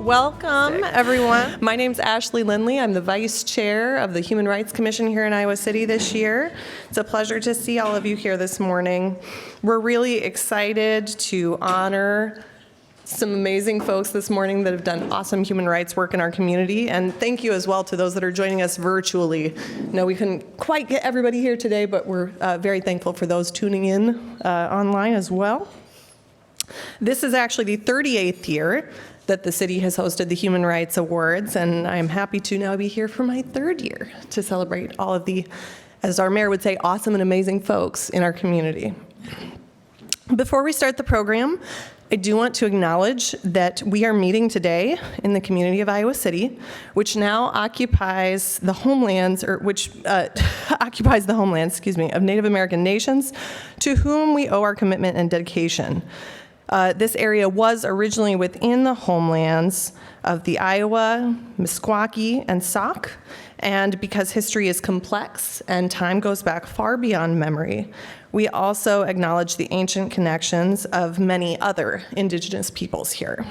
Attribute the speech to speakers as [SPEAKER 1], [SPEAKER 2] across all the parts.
[SPEAKER 1] Welcome, everyone. My name's Ashley Lindley. I'm the Vice Chair of the Human Rights Commission here in Iowa City this year. It's a pleasure to see all of you here this morning. We're really excited to honor some amazing folks this morning that have done awesome human rights work in our community, and thank you as well to those that are joining us virtually. No, we couldn't quite get everybody here today, but we're very thankful for those tuning in online as well. This is actually the 38th year that the city has hosted the Human Rights Awards, and I'm happy to now be here for my third year to celebrate all of the, as our mayor would say, awesome and amazing folks in our community. Before we start the program, I do want to acknowledge that we are meeting today in the community of Iowa City, which now occupies the homelands, occupies the homelands, of Native American nations, to whom we owe our commitment and dedication. This area was originally within the homelands of the Iowa, Meskwaki, and Sauk, and because history is complex and time goes back far beyond memory, we also acknowledge the ancient connections of many other indigenous peoples here.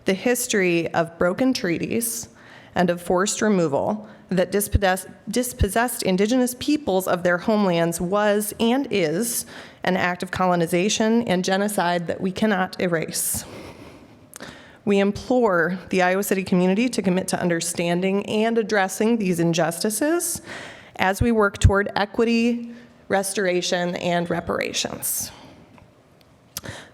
[SPEAKER 1] The history of broken treaties and of forced removal that dispossessed indigenous peoples of their homelands was and is an act of colonization and genocide that we cannot erase. We implore the Iowa City community to commit to understanding and addressing these injustices as we work toward equity, restoration, and reparations.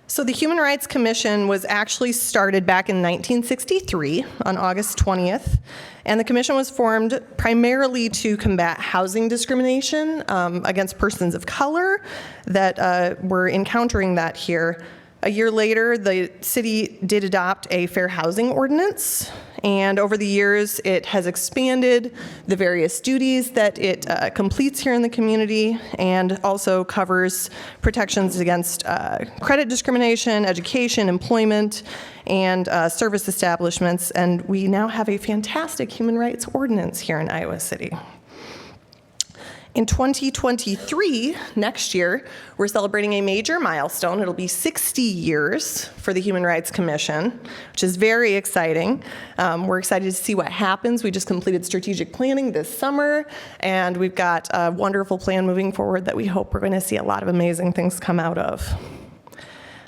[SPEAKER 1] So the Human Rights Commission was actually started back in 1963 on August 20th, and the commission was formed primarily to combat housing discrimination against persons of color that were encountering that here. A year later, the city did adopt a fair housing ordinance, and over the years, it has expanded the various duties that it completes here in the community and also covers protections against credit discrimination, education, employment, and service establishments. And we now have a fantastic human rights ordinance here in Iowa City. In 2023, next year, we're celebrating a major milestone. It'll be 60 years for the Human Rights Commission, which is very exciting. We're excited to see what happens. We just completed strategic planning this summer, and we've got a wonderful plan moving forward that we hope we're going to see a lot of amazing things come out of.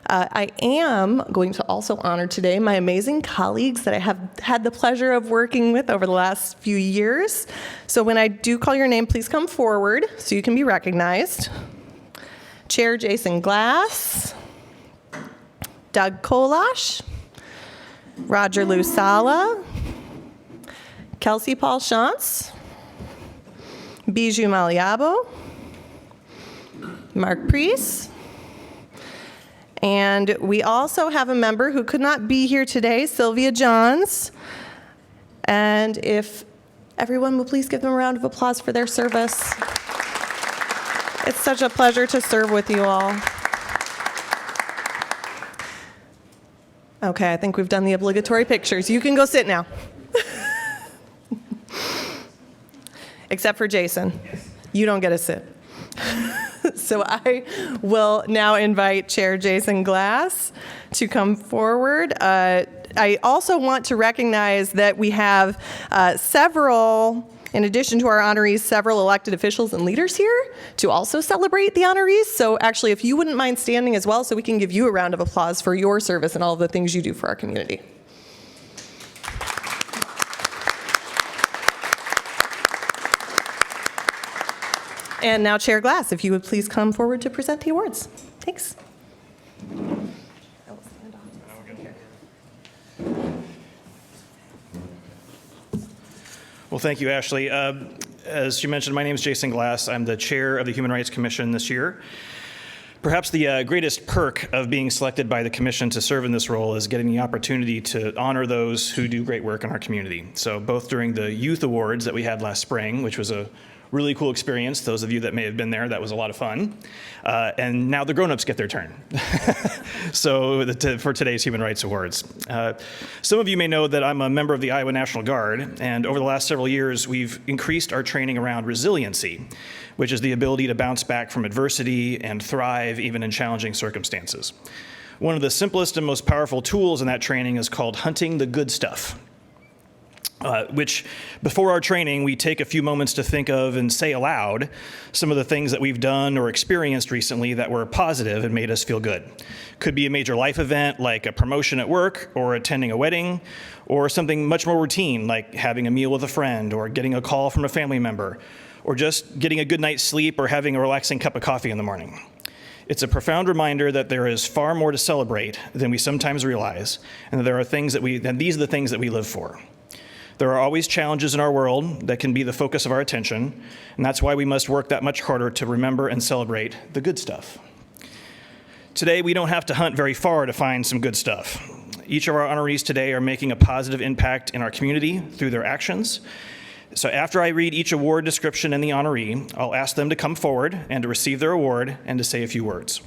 [SPEAKER 1] I am going to also honor today my amazing colleagues that I have had the pleasure of working with over the last few years. So when I do call your name, please come forward so you can be recognized. Chair Jason Glass, Doug Kolash, Roger Lusala, Kelsey Paul Shantz, Bijou Maliabo, Mark Priest, and we also have a member who could not be here today, Sylvia Johns. And if everyone will please give them a round of applause for their service. It's such a pleasure to serve with you all. Okay, I think we've done the obligatory pictures. You can go sit now. Except for Jason. You don't get to sit. So I will now invite Chair Jason Glass to come forward. I also want to recognize that we have several, in addition to our honorees, several elected officials and leaders here to also celebrate the honorees. So actually, if you wouldn't mind standing as well so we can give you a round of applause for your service and all of the things you do for our community. And now, Chair Glass, if you would please come forward to present the awards. Thanks.
[SPEAKER 2] Well, thank you, Ashley. As you mentioned, my name is Jason Glass. I'm the chair of the Human Rights Commission this year. Perhaps the greatest perk of being selected by the commission to serve in this role is getting the opportunity to honor those who do great work in our community. So both during the Youth Awards that we had last spring, which was a really cool experience. Those of you that may have been there, that was a lot of fun. And now the grown-ups get their turn. So for today's Human Rights Awards. Some of you may know that I'm a member of the Iowa National Guard, and over the last several years, we've increased our training around resiliency, which is the ability to bounce back from adversity and thrive even in challenging circumstances. One of the simplest and most powerful tools in that training is called hunting the good stuff. Which, before our training, we take a few moments to think of and say aloud some of the things that we've done or experienced recently that were positive and made us feel good. Could be a major life event like a promotion at work or attending a wedding, or something much more routine like having a meal with a friend or getting a call from a family member, or just getting a good night's sleep or having a relaxing cup of coffee in the morning. It's a profound reminder that there is far more to celebrate than we sometimes realize, and that there are things that these are the things that we live for. There are always challenges in our world that can be the focus of our attention, and that's why we must work that much harder to remember and celebrate the good stuff. Today, we don't have to hunt very far to find some good stuff. Each of our honorees today are making a positive impact in our community through their actions. So after I read each award description and the honoree, I'll ask them to come forward and to receive their award and to say a few words.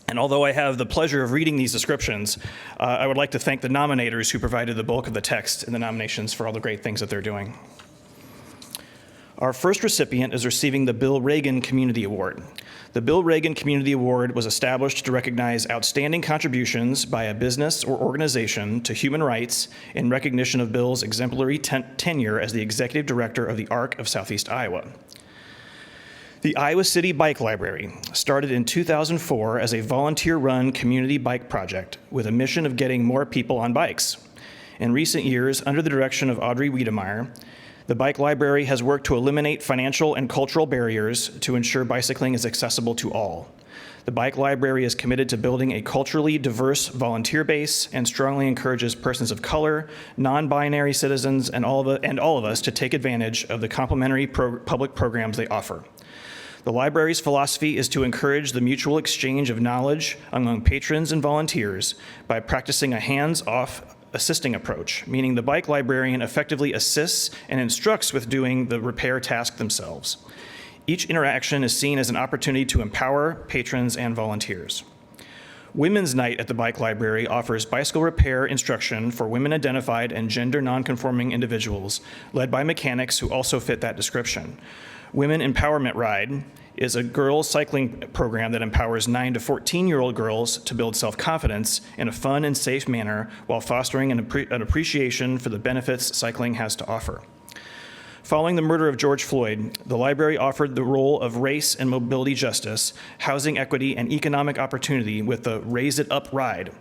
[SPEAKER 2] And although I have the pleasure of reading these descriptions, I would like to thank the nominators who provided the bulk of the text in the nominations for all the great things that they're doing. Our first recipient is receiving the Bill Reagan Community Award. The Bill Reagan Community Award was established to recognize outstanding contributions by a business or organization to human rights in recognition of Bill's exemplary tenure as the executive director of the ARC of Southeast Iowa. The Iowa City Bike Library started in 2004 as a volunteer-run community bike project with a mission of getting more people on bikes. In recent years, under the direction of Audrey Wiedemeyer, the Bike Library has worked to eliminate financial and cultural barriers to ensure bicycling is accessible to all. The Bike Library is committed to building a culturally diverse volunteer base and strongly encourages persons of color, non-binary citizens, and all of us to take advantage of the complementary public programs they offer. The library's philosophy is to encourage the mutual exchange of knowledge among patrons and volunteers by practicing a hands-off assisting approach, meaning the bike librarian effectively assists and instructs with doing the repair task themselves. Each interaction is seen as an opportunity to empower patrons and volunteers. Women's Night at the Bike Library offers bicycle repair instruction for women-identified and gender nonconforming individuals, led by mechanics who also fit that description. Women Empowerment Ride is a girls' cycling program that empowers 9 to 14-year-old girls to build self-confidence in a fun and safe manner while fostering an appreciation for the benefits cycling has to offer. Following the murder of George Floyd, the library offered the role of race and mobility justice, housing equity, and economic opportunity with the Raise It Up ride.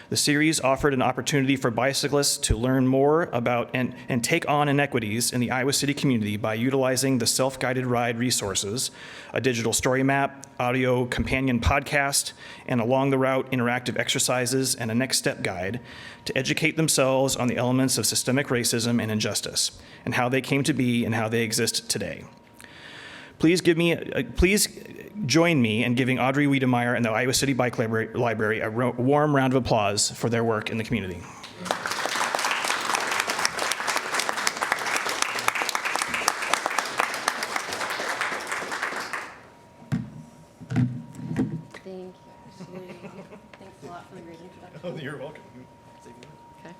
[SPEAKER 2] The series offered an opportunity for bicyclists to learn more about and take on inequities in the Iowa City community by utilizing the self-guided ride resources, a digital story map, audio companion podcast, and along the route interactive exercises and a next step guide to educate themselves on the elements of systemic racism and injustice and how they came to be and how they exist today. Please join me in giving Audrey Wiedemeyer and the Iowa City Bike Library a warm round of applause for their work in the community.
[SPEAKER 3] Thank you, Ashley. Thanks a lot for the great introduction.
[SPEAKER 2] Oh, you're welcome.
[SPEAKER 3] Okay.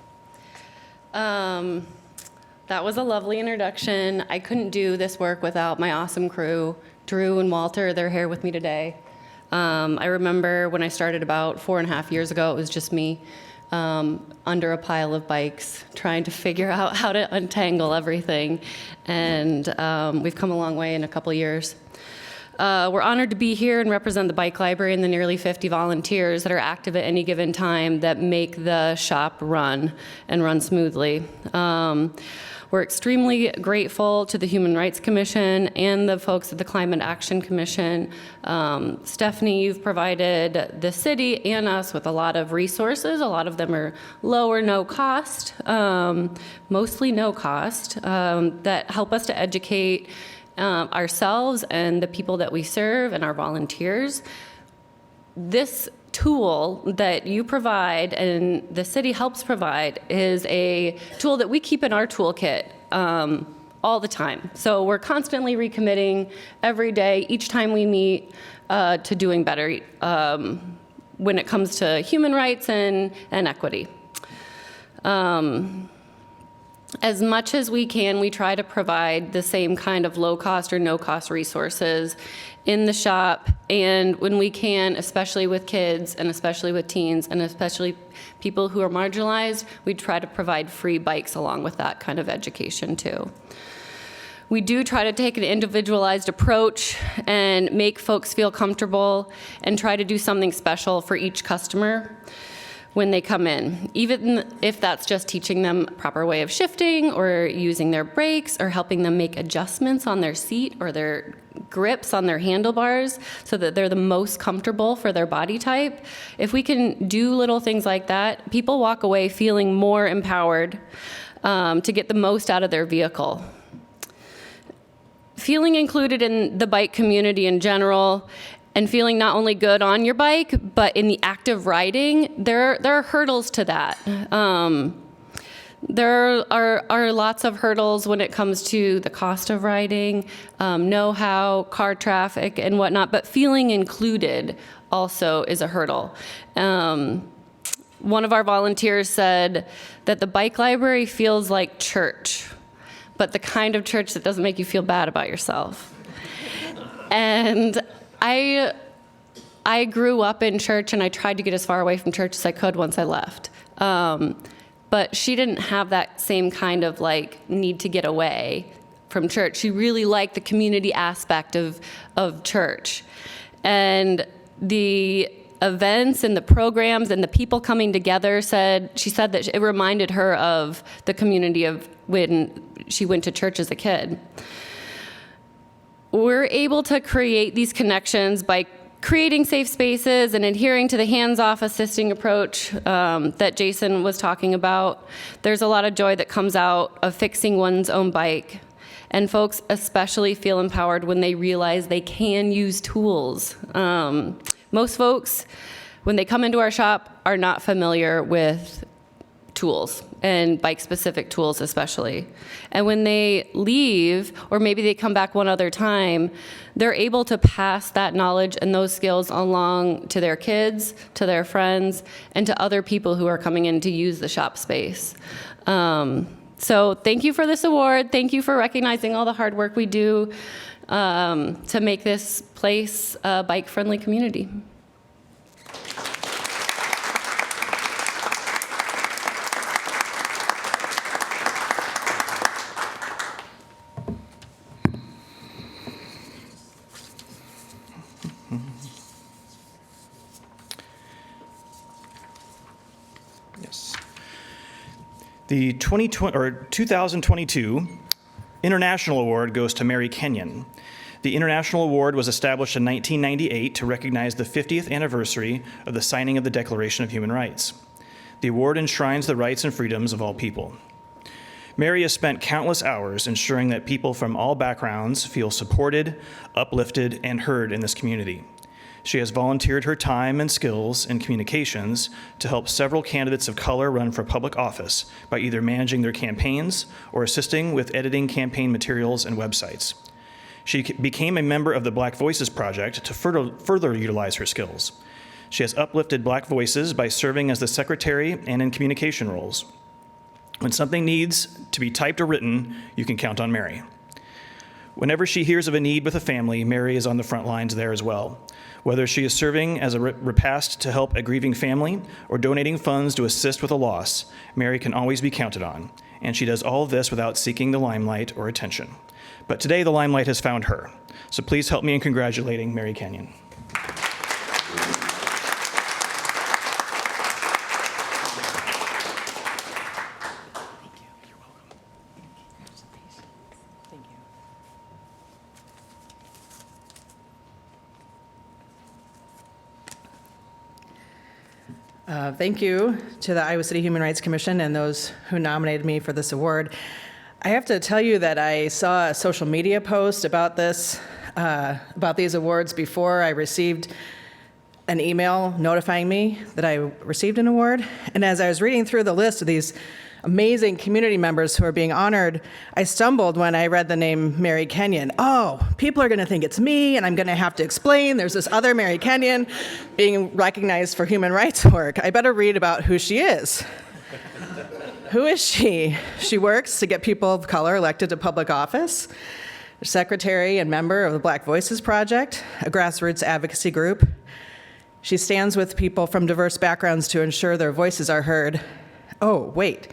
[SPEAKER 3] That was a lovely introduction. I couldn't do this work without my awesome crew, Drew and Walter. They're here with me today. I remember when I started about 4.5 years ago, it was just me under a pile of bikes trying to figure out how to untangle everything. And we've come a long way in a couple years. We're honored to be here and represent the Bike Library and the nearly 50 volunteers that are active at any given time that make the shop run and run smoothly. We're extremely grateful to the Human Rights Commission and the folks at the Climate Action Commission. Stephanie, you've provided the city and us with a lot of resources. A lot of them are low or no cost, mostly no cost, that help us to educate ourselves and the people that we serve and our volunteers. This tool that you provide and the city helps provide is a tool that we keep in our toolkit all the time. So we're constantly recommitting every day, each time we meet, to doing better when it comes to human rights and equity. As much as we can, we try to provide the same kind of low-cost or no-cost resources in the shop, and when we can, especially with kids and especially with teens and especially people who are marginalized, we try to provide free bikes along with that kind of education too. We do try to take an individualized approach and make folks feel comfortable and try to do something special for each customer when they come in, even if that's just teaching them a proper way of shifting or using their brakes or helping them make adjustments on their seat or their grips on their handlebars so that they're the most comfortable for their body type. If we can do little things like that, people walk away feeling more empowered to get the most out of their vehicle. Feeling included in the bike community in general and feeling not only good on your bike, but in the act of riding, there are hurdles to that. There are lots of hurdles when it comes to the cost of riding, know-how, car traffic, and whatnot, but feeling included also is a hurdle. One of our volunteers said that the bike library feels like church, but the kind of church that doesn't make you feel bad about yourself. And I grew up in church, and I tried to get as far away from church as I could once I left. But she didn't have that same kind of need to get away from church. She really liked the community aspect of church. And the events and the programs and the people coming together she said that it reminded her of the community of when she went to church as a kid. We're able to create these connections by creating safe spaces and adhering to the hands-off assisting approach that Jason was talking about. There's a lot of joy that comes out of fixing one's own bike. And folks especially feel empowered when they realize they can use tools. Most folks, when they come into our shop, are not familiar with tools, and bike-specific tools especially. And when they leave, or maybe they come back one other time, they're able to pass that knowledge and those skills along to their kids, to their friends, and to other people who are coming in to use the shop space. So thank you for this award. Thank you for recognizing all the hard work we do to make this place a bike-friendly community.
[SPEAKER 2] The 2022 International Award goes to Mary Kenyon. The International Award was established in 1998 to recognize the 50th anniversary of the signing of the Declaration of Human Rights. The award enshrines the rights and freedoms of all people. Mary has spent countless hours ensuring that people from all backgrounds feel supported, uplifted, and heard in this community. She has volunteered her time and skills in communications to help several candidates of color run for public office by either managing their campaigns or assisting with editing campaign materials and websites. She became a member of the Black Voices Project to further utilize her skills. She has uplifted Black voices by serving as the secretary and in communication roles. When something needs to be typed or written, you can count on Mary. Whenever she hears of a need with a family, Mary is on the front lines there as well. Whether she is serving as a repast to help a grieving family or donating funds to assist with a loss, Mary can always be counted on, and she does all of this without seeking the limelight or attention. But today the limelight has found her, so please help me in congratulating Mary Kenyon.
[SPEAKER 4] Thank you to the Iowa City Human Rights Commission and those who nominated me for this award. I have to tell you that I saw a social media post about these awards before I received an email notifying me that I received an award. And as I was reading through the list of these amazing community members who are being honored, I stumbled when I read the name Mary Kenyon. Oh, people are going to think it's me, and I'm going to have to explain there's this other Mary Kenyon being recognized for human rights work. I better read about who she is. Who is she? She works to get people of color elected to public office. Secretary and member of the Black Voices Project, a grassroots advocacy group. She stands with people from diverse backgrounds to ensure their voices are heard. Oh, wait,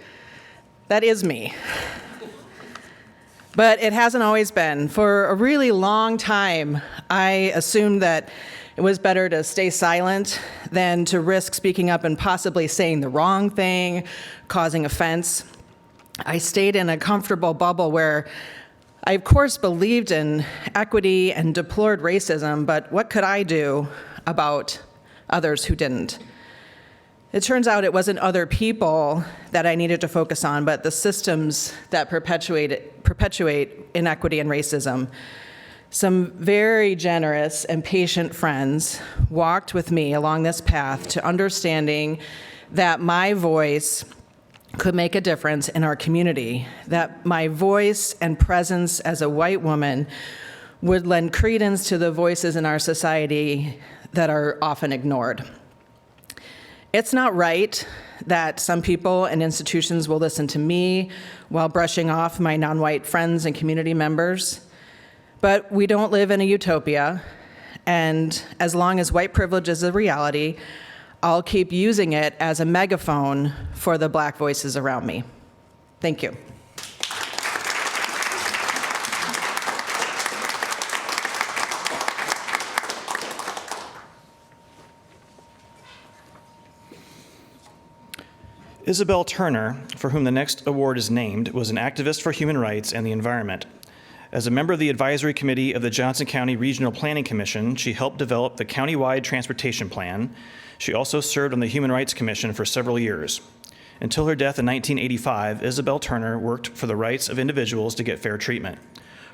[SPEAKER 4] that is me. But it hasn't always been. For a really long time, I assumed that it was better to stay silent than to risk speaking up and possibly saying the wrong thing, causing offense. I stayed in a comfortable bubble where I, of course, believed in equity and deplored racism, but what could I do about others who didn't? It turns out it wasn't other people that I needed to focus on, but the systems that perpetuate inequity and racism. Some very generous and patient friends walked with me along this path to understanding that my voice could make a difference in our community, that my voice and presence as a white woman would lend credence to the voices in our society that are often ignored. It's not right that some people and institutions will listen to me while brushing off my non-white friends and community members. But we don't live in a utopia, and as long as white privilege is a reality, I'll keep using it as a megaphone for the Black voices around me. Thank you.
[SPEAKER 2] Isabel Turner, for whom the next award is named, was an activist for human rights and the environment. As a member of the advisory committee of the Johnson County Regional Planning Commission, she helped develop the countywide transportation plan. She also served on the Human Rights Commission for several years. Until her death in 1985, Isabel Turner worked for the rights of individuals to get fair treatment.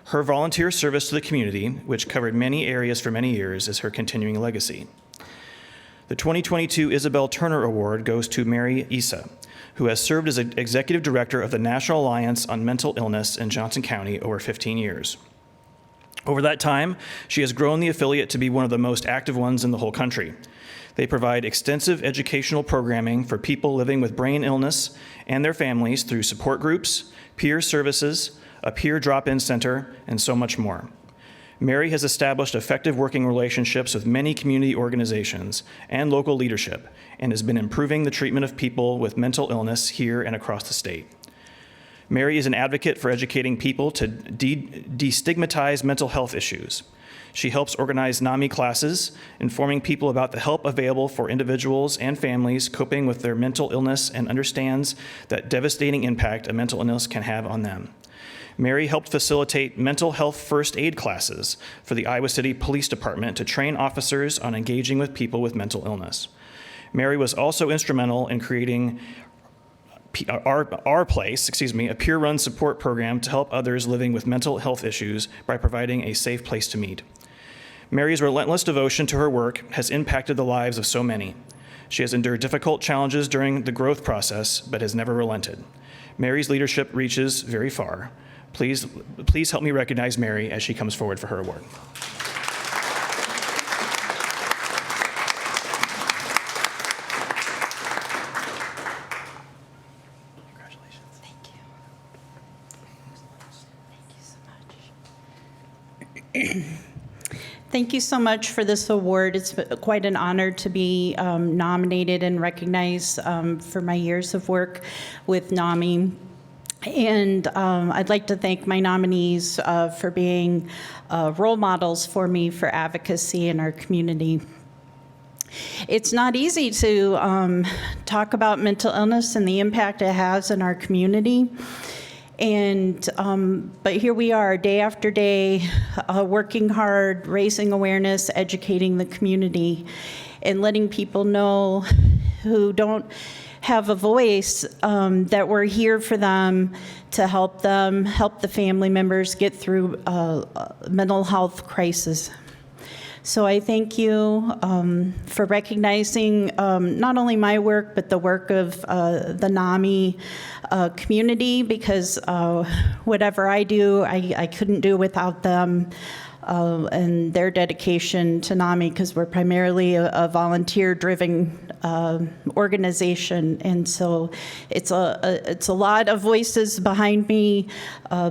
[SPEAKER 2] Her volunteer service to the community, which covered many areas for many years, is her continuing legacy. The 2022 Isabel Turner Award goes to Mary Issah, who has served as executive director of the National Alliance on Mental Illness in Johnson County over 15 years. Over that time, she has grown the affiliate to be one of the most active ones in the whole country. They provide extensive educational programming for people living with brain illness and their families through support groups, peer services, a peer drop-in center, and so much more. Mary has established effective working relationships with many community organizations and local leadership and has been improving the treatment of people with mental illness here and across the state. Mary is an advocate for educating people to destigmatize mental health issues. She helps organize NAMI classes, informing people about the help available for individuals and families coping with their mental illness, and understands that devastating impact a mental illness can have on them. Mary helped facilitate mental health first aid classes for the Iowa City Police Department to train officers on engaging with people with mental illness. Mary was also instrumental in creating Our Place, a peer-run support program to help others living with mental health issues by providing a safe place to meet. Mary's relentless devotion to her work has impacted the lives of so many. She has endured difficult challenges during the growth process, but has never relented. Mary's leadership reaches very far. Please help me recognize Mary as she comes forward for her award. Congratulations.
[SPEAKER 5] Thank you. Thank you so much. Thank you so much for this award. It's quite an honor to be nominated and recognized for my years of work with NAMI. And I'd like to thank my nominees for being role models for me for advocacy in our community. It's not easy to talk about mental illness and the impact it has in our community. And but here we are, day after day, working hard, raising awareness, educating the community, and letting people know who don't have a voice that we're here for them, to help the family members get through mental health crisis. So I thank you for recognizing not only my work, but the work of the NAMI community, because whatever I do, I couldn't do without them. and their dedication to NAMI, because we're primarily a volunteer-driven organization, and so it's a lot of voices behind me,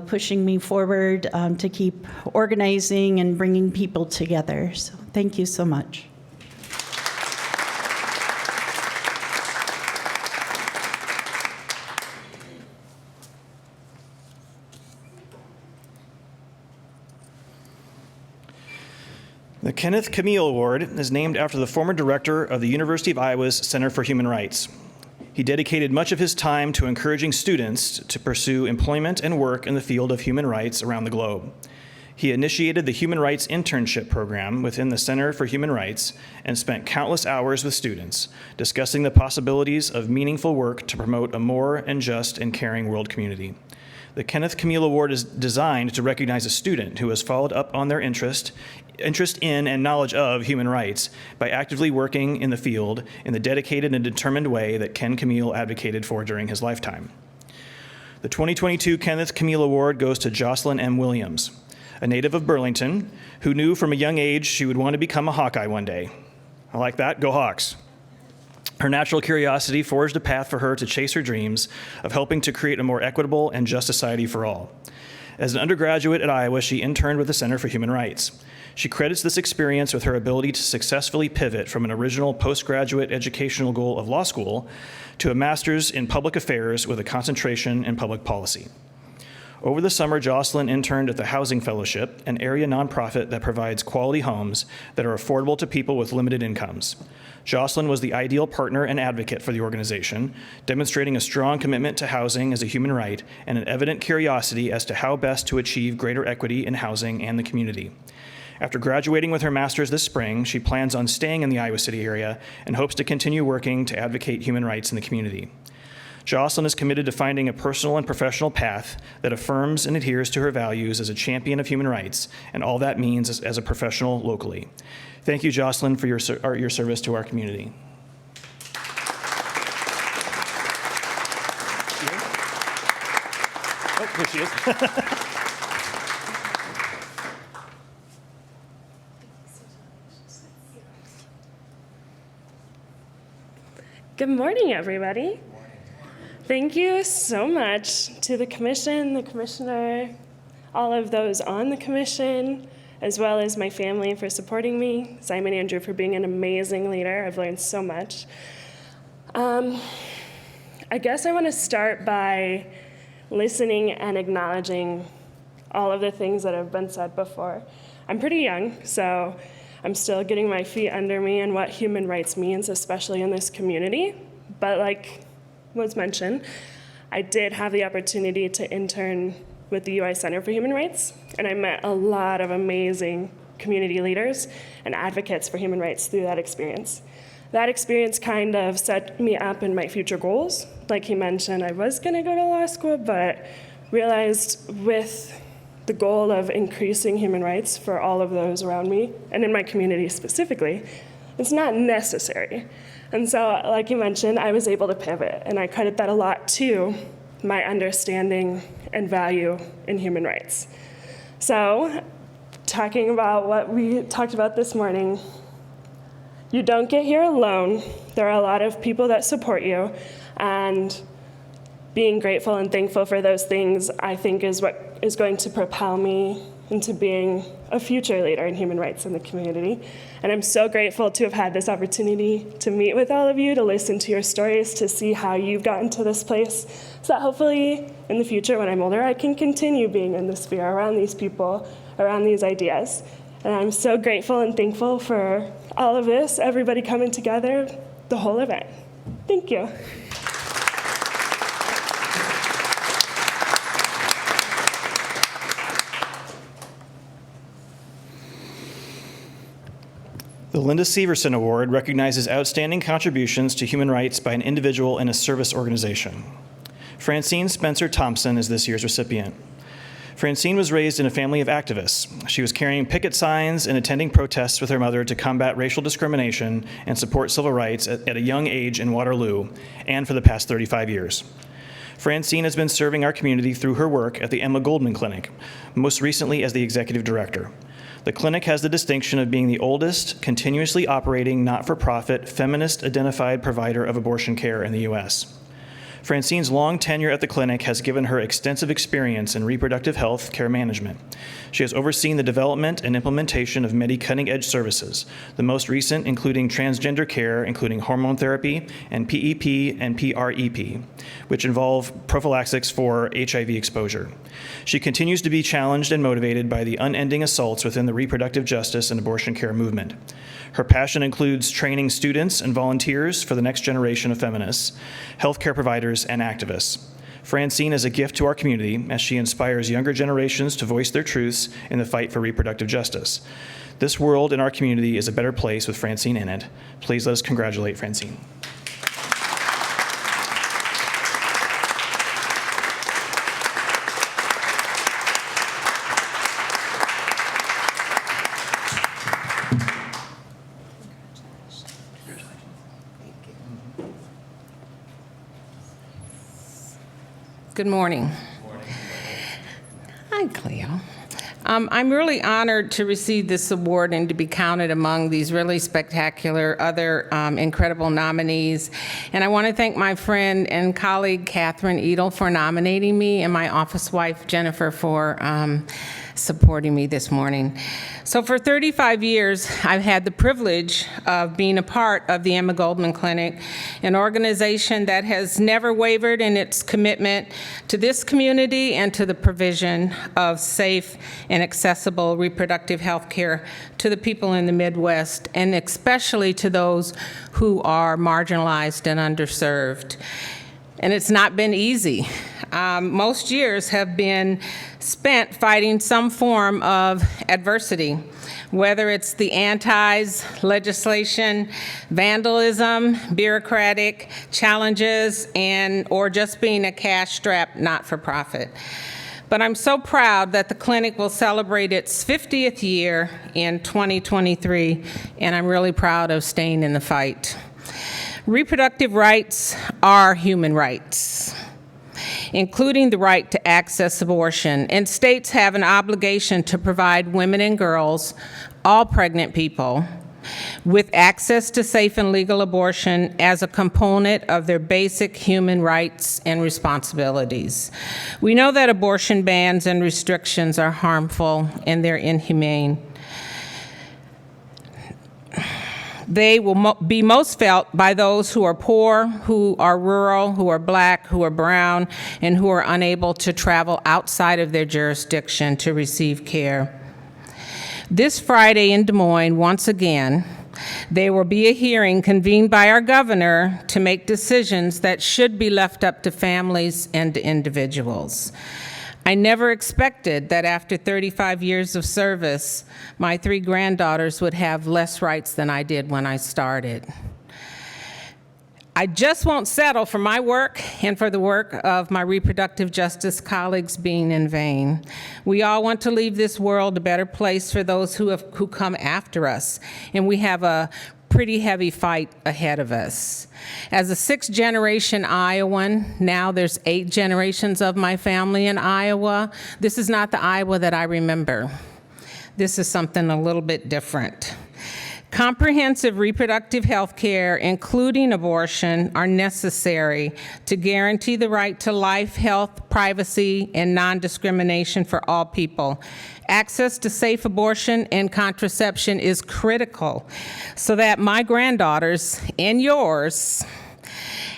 [SPEAKER 5] pushing me forward to keep organizing and bringing people together. So thank you so much.
[SPEAKER 2] The Kenneth Camille Award is named after the former director of the University of Iowa's Center for Human Rights. He dedicated much of his time to encouraging students to pursue employment and work in the field of human rights around the globe. He initiated the Human Rights Internship Program within the Center for Human Rights and spent countless hours with students discussing the possibilities of meaningful work to promote a more just and caring world community. The Kenneth Camille Award is designed to recognize a student who has followed up on their interest in and knowledge of human rights by actively working in the field in the dedicated and determined way that Ken Camille advocated for during his lifetime. The 2022 Kenneth Camille Award goes to Jocelyn M. Williams, a native of Burlington who knew from a young age she would want to become a Hawkeye one day. I like that. Go Hawks. Her natural curiosity forged a path for her to chase her dreams of helping to create a more equitable and just society for all. As an undergraduate at Iowa, she interned with the Center for Human Rights. She credits this experience with her ability to successfully pivot from an original postgraduate educational goal of law school to a master's in public affairs with a concentration in public policy. Over the summer, Jocelyn interned at the Housing Fellowship, an area nonprofit that provides quality homes that are affordable to people with limited incomes. Jocelyn was the ideal partner and advocate for the organization, demonstrating a strong commitment to housing as a human right and an evident curiosity as to how best to achieve greater equity in housing and the community. After graduating with her master's this spring, she plans on staying in the Iowa City area and hopes to continue working to advocate human rights in the community. Jocelyn is committed to finding a personal and professional path that affirms and adheres to her values as a champion of human rights and all that means as a professional locally. Thank you, Jocelyn, for your service to our community. Oh, here she is.
[SPEAKER 6] Good morning, everybody. Thank you so much to the commission, the commissioner, all of those on the commission, as well as my family for supporting me, Simon Andrew for being an amazing leader. I've learned so much. I guess I want to start by listening and acknowledging all of the things that have been said before. I'm pretty young, so I'm still getting my feet under me and what human rights means, especially in this community. But like was mentioned, I did have the opportunity to intern with the UI Center for Human Rights, and I met a lot of amazing community leaders and advocates for human rights through that experience. That experience kind of set me up in my future goals. Like he mentioned, I was gonna go to law school, but realized with the goal of increasing human rights for all of those around me, and in my community specifically, it's not necessary. And so, like you mentioned, I was able to pivot, and I credit that a lot to my understanding and value in human rights. So, talking about what we talked about this morning, you don't get here alone. There are a lot of people that support you, and being grateful and thankful for those things, I think, is what is going to propel me into being a future leader in human rights in the community. And I'm so grateful to have had this opportunity to meet with all of you, to listen to your stories, to see how you've gotten to this place, so that hopefully in the future when I'm older, I can continue being in the sphere around these people, around these ideas. And I'm so grateful and thankful for all of this, everybody coming together, the whole event. Thank you.
[SPEAKER 2] The Linda Severson Award recognizes outstanding contributions to human rights by an individual in a service organization. Francine Spencer Thompson is this year's recipient. Francine was raised in a family of activists. She was carrying picket signs and attending protests with her mother to combat racial discrimination and support civil rights at a young age in Waterloo, and for the past 35 years. Francine has been serving our community through her work at the Emma Goldman Clinic, most recently as the executive director. The clinic has the distinction of being the oldest, continuously operating, not-for-profit, feminist-identified provider of abortion care in the U.S. Francine's long tenure at the clinic has given her extensive experience in reproductive health care management. She has overseen the development and implementation of many cutting-edge services, the most recent including transgender care, including hormone therapy and PEP and PREP, which involve prophylaxis for HIV exposure. She continues to be challenged and motivated by the unending assaults within the reproductive justice and abortion care movement. Her passion includes training students and volunteers for the next generation of feminists, healthcare providers, and activists. Francine is a gift to our community as she inspires younger generations to voice their truths in the fight for reproductive justice. This world in our community is a better place with Francine in it. Please let us congratulate Francine.
[SPEAKER 7] Good morning. Hi, Cleo. I'm really honored to receive this award and to be counted among these really spectacular other incredible nominees. And I want to thank my friend and colleague Catherine Edel for nominating me and my office wife Jennifer for supporting me this morning. So for 35 years, I've had the privilege of being a part of the Emma Goldman Clinic, an organization that has never wavered in its commitment to this community and to the provision of safe and accessible reproductive health care to the people in the Midwest, and especially to those who are marginalized and underserved. And it's not been easy. Most years have been spent fighting some form of adversity, whether it's the antis, legislation, vandalism, bureaucratic challenges, or just being a cash-strapped not-for-profit. But I'm so proud that the clinic will celebrate its 50th year in 2023, and I'm really proud of staying in the fight. Reproductive rights are human rights, including the right to access abortion, and states have an obligation to provide women and girls, all pregnant people, with access to safe and legal abortion as a component of their basic human rights and responsibilities. We know that abortion bans and restrictions are harmful and they're inhumane. They will be most felt by those who are poor, who are rural, who are black, who are brown, and who are unable to travel outside of their jurisdiction to receive care. This Friday in Des Moines, once again, there will be a hearing convened by our governor to make decisions that should be left up to families and to individuals. I never expected that after 35 years of service, my 3 granddaughters would have less rights than I did when I started. I just won't settle for my work and for the work of my reproductive justice colleagues being in vain. We all want to leave this world a better place for those who come after us, and we have a pretty heavy fight ahead of us. As a 6th-generation Iowan, now there's 8 generations of my family in Iowa. This is not the Iowa that I remember. This is something a little bit different. Comprehensive reproductive health care, including abortion, are necessary to guarantee the right to life, health, privacy, and non-discrimination for all people. Access to safe abortion and contraception is critical so that my granddaughters and yours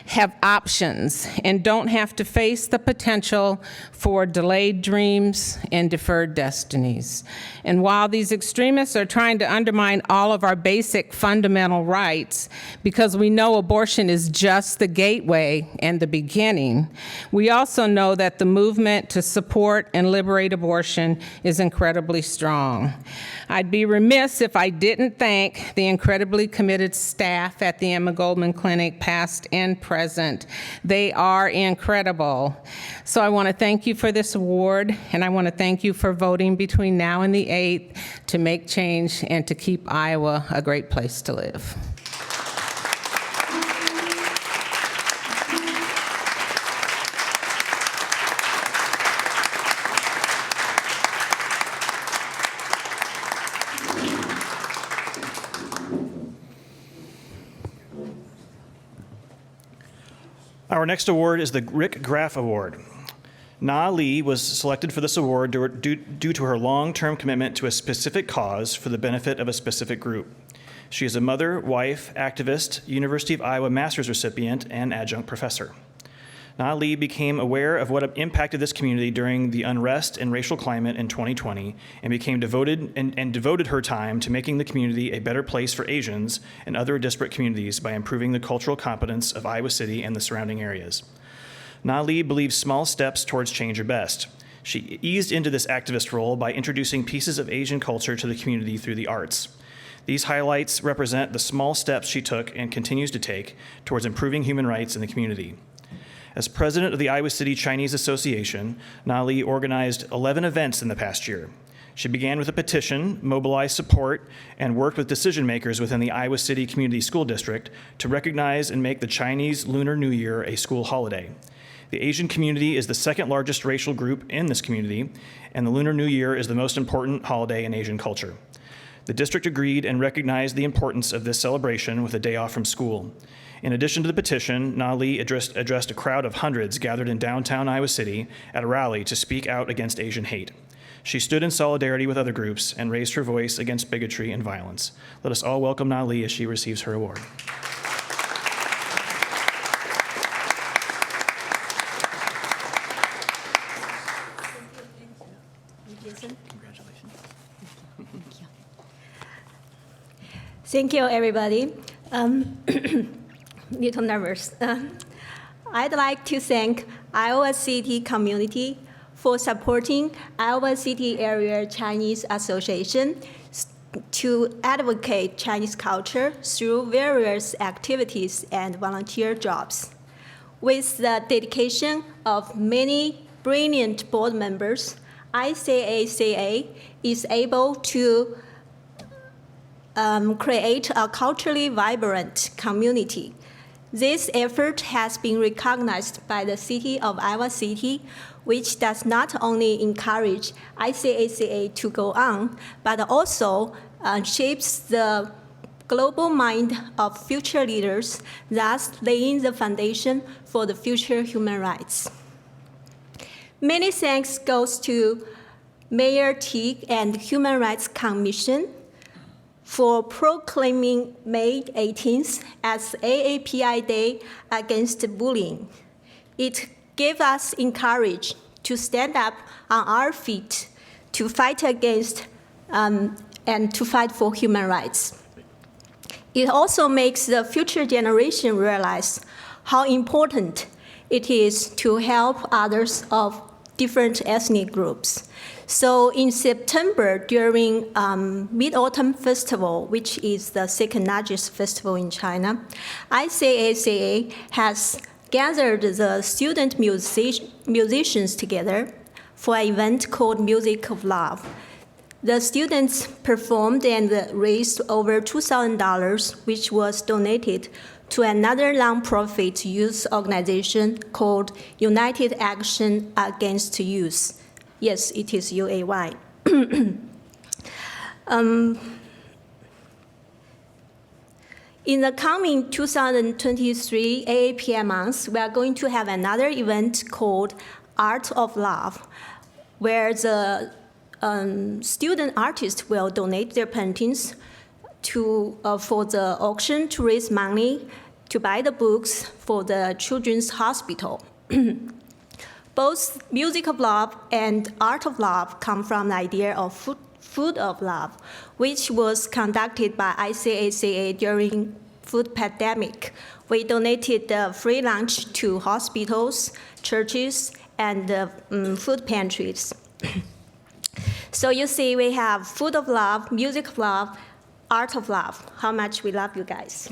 [SPEAKER 7] have options and don't have to face the potential for delayed dreams and deferred destinies. And while these extremists are trying to undermine all of our basic fundamental rights, because we know abortion is just the gateway and the beginning, we also know that the movement to support and liberate abortion is incredibly strong. I'd be remiss if I didn't thank the incredibly committed staff at the Emma Goldman Clinic, past and present. They are incredible. So I want to thank you for this award, and I want to thank you for voting between now and the 8th to make change and to keep Iowa a great place to live.
[SPEAKER 2] Our next award is the Rick Graf Award. Na Lee was selected for this award due to her long-term commitment to a specific cause for the benefit of a specific group. She is a mother, wife, activist, University of Iowa master's recipient, and adjunct professor. Na Lee became aware of what impacted this community during the unrest and racial climate in 2020 and became devoted her time to making the community a better place for Asians and other disparate communities by improving the cultural competence of Iowa City and the surrounding areas. Na Lee believes small steps towards change are best. She eased into this activist role by introducing pieces of Asian culture to the community through the arts. These highlights represent the small steps she took and continues to take towards improving human rights in the community. As president of the Iowa City Chinese Association, Na Lee organized 11 events in the past year. She began with a petition, mobilized support, and worked with decision makers within the Iowa City Community School District to recognize and make the Chinese Lunar New Year a school holiday. The Asian community is the second largest racial group in this community, and the Lunar New Year is the most important holiday in Asian culture. The district agreed and recognized the importance of this celebration with a day off from school. In addition to the petition, Na Lee addressed a crowd of hundreds gathered in downtown Iowa City at a rally to speak out against Asian hate. She stood in solidarity with other groups and raised her voice against bigotry and violence. Let us all welcome Na Lee as she receives her award.
[SPEAKER 8] Thank you, everybody. Little nervous. I'd like to thank Iowa City community for supporting Iowa City Area Chinese Association to advocate Chinese culture through various activities and volunteer jobs. With the dedication of many brilliant board members, ICACA is able to create a culturally vibrant community. This effort has been recognized by the City of Iowa City, which does not only encourage ICACA to go on, but also shapes the global mind of future leaders, thus laying the foundation for the future human rights. Many thanks goes to Mayor Teague and Human Rights Commission for proclaiming May 18th as AAPI Day Against Bullying. It gave us encourage to stand up on our feet to fight against and to fight for human rights. It also makes the future generation realize how important it is to help others of different ethnic groups. So in September, during Mid-Autumn Festival, which is the second largest festival in China, ICACA has gathered the student musicians together for an event called Music of Love. The students performed and raised over $2,000, which was donated to another nonprofit youth organization called United Action Against Youth. Yes, it is UAY. In the coming 2023 AAPI month, we are going to have another event called Art of Love, where the student artists will donate their paintings for the auction to raise money to buy the books for the children's hospital. Both Music of Love and Art of Love come from the idea of Food of Love, which was conducted by ICACA during food pandemic. We donated free lunch to hospitals, churches, and food pantries. So you see, we have Food of Love, Music of Love, Art of Love. How much we love you guys.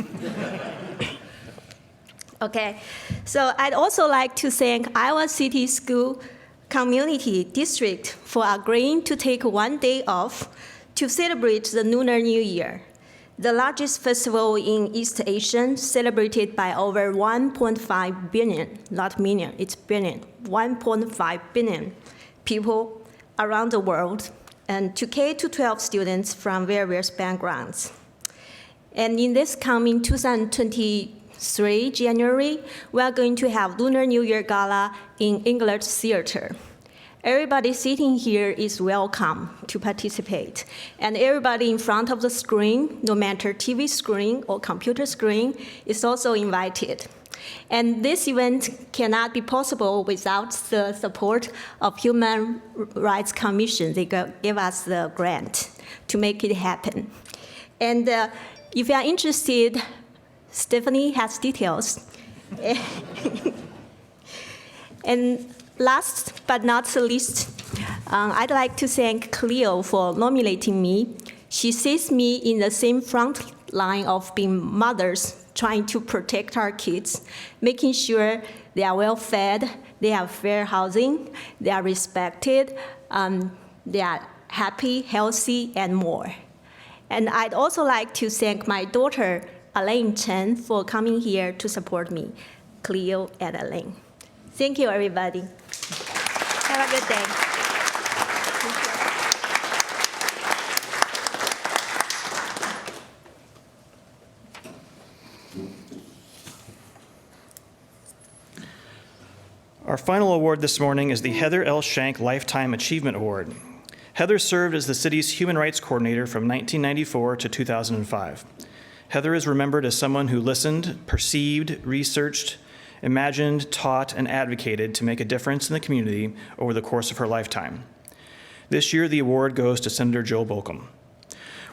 [SPEAKER 8] Okay, so I'd also like to thank Iowa City School Community District for agreeing to take one day off to celebrate the Lunar New Year, the largest festival in East Asia, celebrated by over 1.5 billion, not million, it's billion, 1.5 billion people around the world, and to K-12 students from various backgrounds. And in this coming 2023 3 January, we are going to have Lunar New Year Gala in English Theater. Everybody sitting here is welcome to participate. And everybody in front of the screen, no matter TV screen or computer screen, is also invited. And this event cannot be possible without the support of Human Rights Commission. They gave us the grant to make it happen. And if you are interested, Stephanie has details. And last but not the least, I'd like to thank Cleo for nominating me. She sees me in the same front line of being mothers, trying to protect our kids, making sure they are well fed, they have fair housing, they are respected, they are happy, healthy, and more. And I'd also like to thank my daughter, Elaine Chen, for coming here to support me, Cleo and Elaine. Thank you, everybody. Have a good day.
[SPEAKER 2] Our final award this morning is the Heather L. Shank Lifetime Achievement Award. Heather served as the city's Human Rights Coordinator from 1994 to 2005. Heather is remembered as someone who listened, perceived, researched, imagined, taught, and advocated to make a difference in the community over the course of her lifetime. This year, the award goes to Senator Joe Bolcom.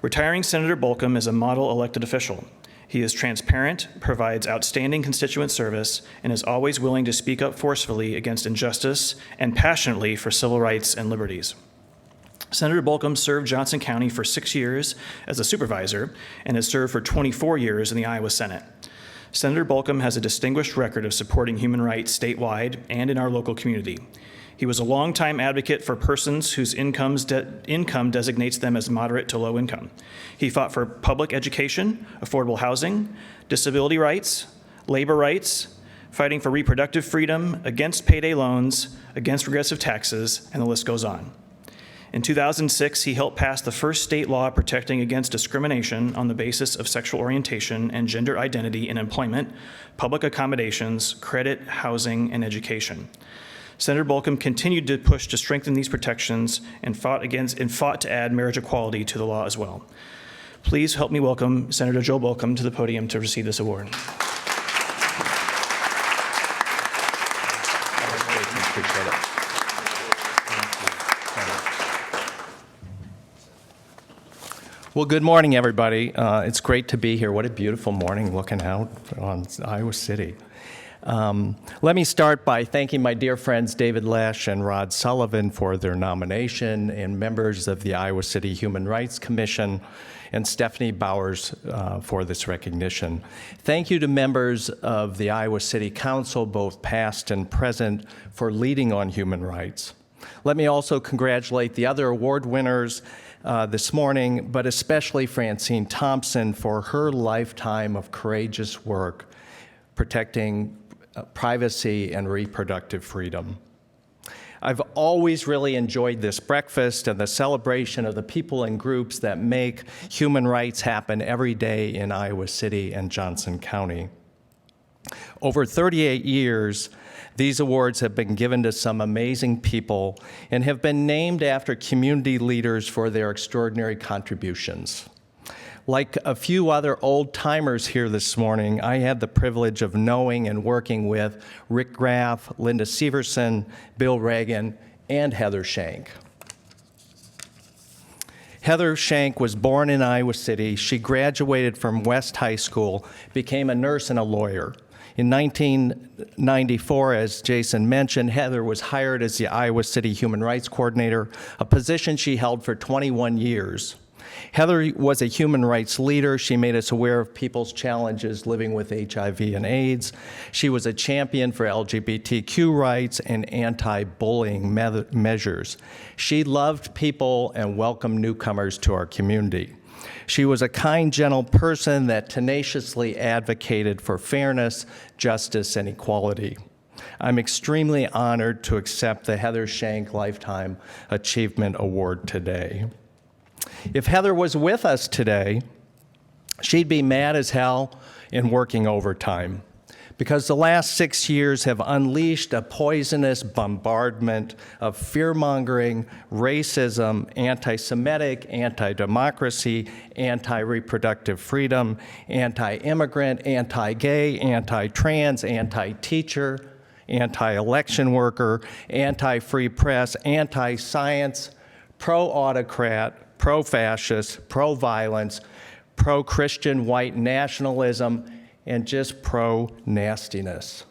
[SPEAKER 2] Retiring Senator Bolcom is a model elected official. He is transparent, provides outstanding constituent service, and is always willing to speak up forcefully against injustice and passionately for civil rights and liberties. Senator Bolcom served Johnson County for 6 years as a supervisor and has served for 24 years in the Iowa Senate. Senator Bolcom has a distinguished record of supporting human rights statewide and in our local community. He was a longtime advocate for persons whose income designates them as moderate to low income. He fought for public education, affordable housing, disability rights, labor rights, fighting for reproductive freedom, against payday loans, against regressive taxes, and the list goes on. In 2006, he helped pass the first state law protecting against discrimination on the basis of sexual orientation and gender identity in employment, public accommodations, credit, housing, and education. Senator Bolcom continued to push to strengthen these protections and fought to add marriage equality to the law as well. Please help me welcome Senator Joe Bolcom to the podium to receive this award.
[SPEAKER 9] Appreciate it. Well, good morning, everybody. It's great to be here. What a beautiful morning looking out on Iowa City. Let me start by thanking my dear friends David Lesh and Rod Sullivan for their nomination, and members of the Iowa City Human Rights Commission, and Stephanie Bowers for this recognition. Thank you to members of the Iowa City Council, both past and present, for leading on human rights. Let me also congratulate the other award winners this morning, but especially Francine Thompson for her lifetime of courageous work protecting privacy and reproductive freedom. I've always really enjoyed this breakfast and the celebration of the people and groups that make human rights happen every day in Iowa City and Johnson County. Over 38 years, these awards have been given to some amazing people and have been named after community leaders for their extraordinary contributions. Like a few other old-timers here this morning, I had the privilege of knowing and working with Rick Graf, Linda Severson, Bill Reagan, and Heather Shank. Heather Shank was born in Iowa City. She graduated from West High School, became a nurse and a lawyer. In 1994, as Jason mentioned, Heather was hired as the Iowa City Human Rights Coordinator, a position she held for 21 years. Heather was a human rights leader. She made us aware of people's challenges living with HIV and AIDS. She was a champion for LGBTQ rights and anti-bullying measures. She loved people and welcomed newcomers to our community. She was a kind, gentle person that tenaciously advocated for fairness, justice, and equality. I'm extremely honored to accept the Heather Shank Lifetime Achievement Award today. If Heather was with us today, she'd be mad as hell and working overtime. Because the last 6 years have unleashed a poisonous bombardment of fear-mongering, racism, anti-Semitic, anti-democracy, anti-reproductive freedom, anti-immigrant, anti-gay, anti-trans, anti-teacher, anti-election worker, anti-free press, anti-science, pro-autocrat, pro-fascist, pro-violence, pro-Christian white nationalism, and just pro-nastiness.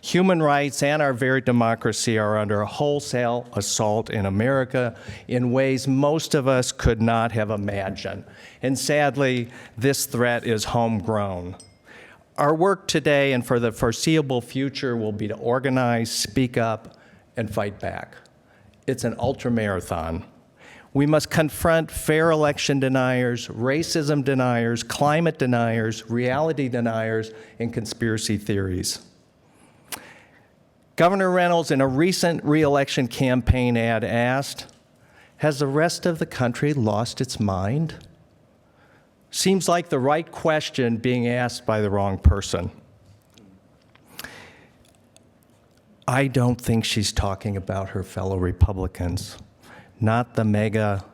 [SPEAKER 9] Human rights and our very democracy are under a wholesale assault in America in ways most of us could not have imagined. And sadly, this threat is homegrown. Our work today and for the foreseeable future will be to organize, speak up, and fight back. It's an ultramarathon. We must confront fair election deniers, racism deniers, climate deniers, reality deniers, and conspiracy theories. Governor Reynolds, in a recent re-election campaign ad, asked, "Has the rest of the country lost its mind?" Seems like the right question being asked by the wrong person. I don't think she's talking about her fellow Republicans, not the mega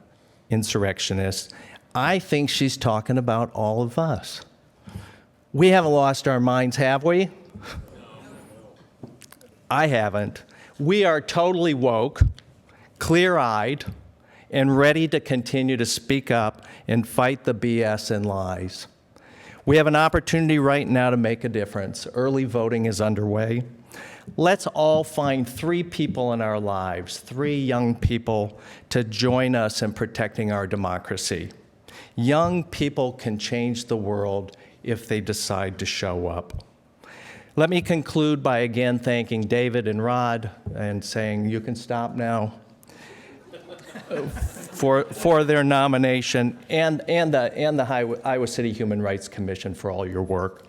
[SPEAKER 9] insurrectionists. I think she's talking about all of us. We haven't lost our minds, have we? I haven't. We are totally woke, clear-eyed, and ready to continue to speak up and fight the BS and lies. We have an opportunity right now to make a difference. Early voting is underway. Let's all find 3 people in our lives, 3 young people, to join us in protecting our democracy. Young people can change the world if they decide to show up. Let me conclude by again thanking David and Rod and saying you can stop now for their nomination and the Iowa City Human Rights Commission for all your work.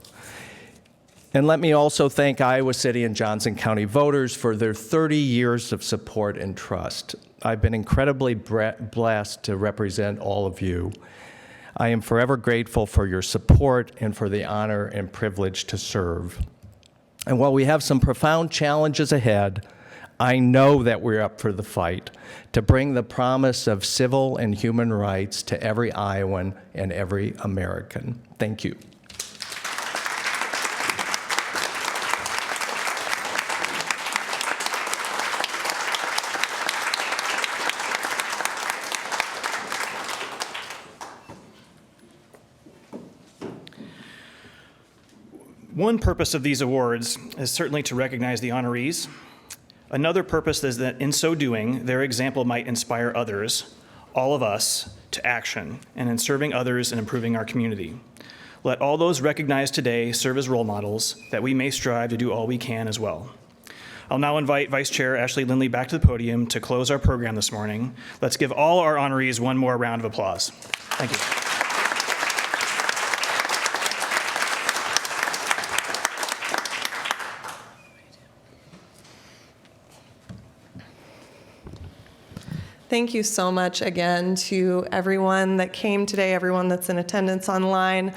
[SPEAKER 9] And let me also thank Iowa City and Johnson County voters for their 30 years of support and trust. I've been incredibly blessed to represent all of you. I am forever grateful for your support and for the honor and privilege to serve. And while we have some profound challenges ahead, I know that we're up for the fight to bring the promise of civil and human rights to every Iowan and every American. Thank you.
[SPEAKER 2] One purpose of these awards is certainly to recognize the honorees. Another purpose is that in so doing, their example might inspire others, all of us, to action and in serving others and improving our community. Let all those recognized today serve as role models that we may strive to do all we can as well. I'll now invite Vice Chair Ashley Lindley back to the podium to close our program this morning. Let's give all our honorees one more round of applause. Thank you.
[SPEAKER 1] Thank you so much again to everyone that came today, everyone that's in attendance online,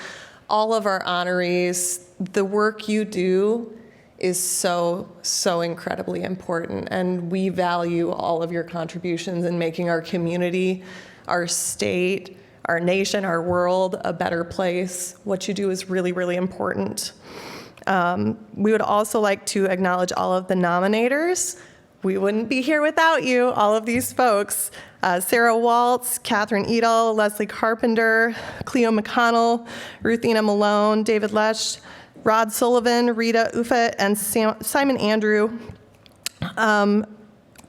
[SPEAKER 1] all of our honorees. The work you do is so, so incredibly important, and we value all of your contributions in making our community, our state, our nation, our world a better place. What you do is really, really important. We would also like to acknowledge all of the nominators. We wouldn't be here without you, all of these folks. Sarah Waltz, Catherine Edel, Leslie Carpenter, Cleo McConnell, Ruthina Malone, David Lesch, Rod Sullivan, Rita Ufa, and Simon Andrew.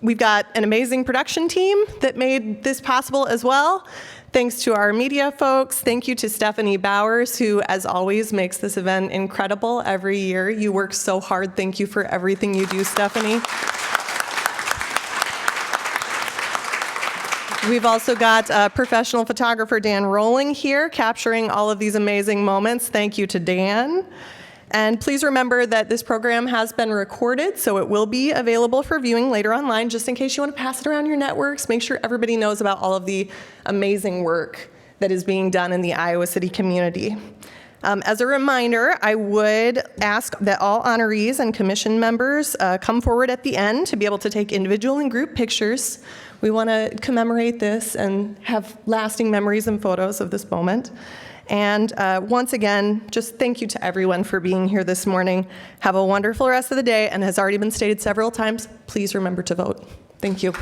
[SPEAKER 1] We've got an amazing production team that made this possible as well. Thanks to our media folks. Thank you to Stephanie Bowers, who, as always, makes this event incredible every year. You work so hard. Thank you for everything you do, Stephanie. We've also got professional photographer Dan Rowling here capturing all of these amazing moments. Thank you to Dan. And please remember that this program has been recorded, so it will be available for viewing later online, just in case you want to pass it around your networks. Make sure everybody knows about all of the amazing work that is being done in the Iowa City community. As a reminder, I would ask that all honorees and commission members come forward at the end to be able to take individual and group pictures. We want to commemorate this and have lasting memories and photos of this moment. And once again, just thank you to everyone for being here this morning. Have a wonderful rest of the day, and as already been stated several times, please remember to vote. Thank you.